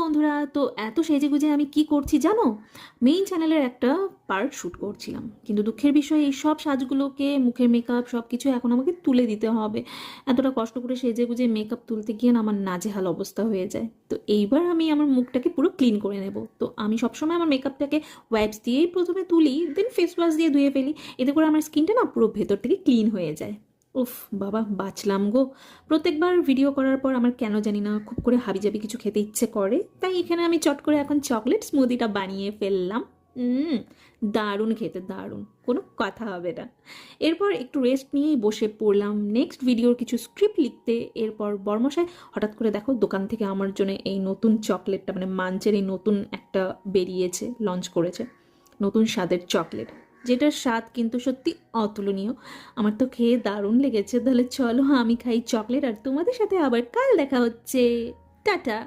বন্ধুরা, তো এত সেজেগুজে আমি কি করছি জানো? মেইন চ্যানেলের একটা পার্ট শ্যুট করছিলাম, কিন্তু দুঃখের বিষয় এই সব সাজগুলোকে, মুখের মেকআপ সব কিছু এখন আমাকে তুলে দিতে হবে। এতটা কষ্ট করে সেজেগুজে মেকআপ তুলতে গিয়ে না আমার নাজেহাল অবস্থা হয়ে যায়। তো এইবার আমি আমার মুখটাকে পুরো ক্লিন করে নেব। তো আমি সবসময় আমার মেকআপটাকে ওয়াইপস দিয়েই প্রথমে তুলি, দেন ফেস ওয়াশ দিয়ে ধুয়ে ফেলি। এতে করে আমার স্কিনটা না পুরো ভেতর থেকে ক্লিন হয়ে যায়। উফ, বাবা বাঁচলাম গো। প্রত্যেকবার ভিডিও করার পর আমার কেন জানি না খুব করে হাবিজাবি কিছু খেতে ইচ্ছে করে, তাই এখানে আমি চট করে এখন চকলেট স্মুদিটা বানিয়ে ফেললাম। হুম, দারুণ খেতে, দারুণ, কোনো কথা হবে না। এরপর একটু রেস্ট নিয়েই বসে পড়লাম নেক্সট ভিডিওর কিছু স্ক্রিপ্ট লিখতে। এরপর বর্মশাই হঠাৎ করে দেখো দোকান থেকে আমার জন্য এই নতুন চকলেটটা, মানে মাঞ্চের এই নতুন একটা বেরিয়েছে, লঞ্চ করেছে নতুন স্বাদের চকলেট, যেটার স্বাদ কিন্তু সত্যি অতুলনীয়। আমার তো খেয়ে দারুণ লেগেছে। তাহলে চলো আমি খাই চকলেট, আর তোমাদের সাথে আবার কাল দেখা হচ্ছে। টাটা।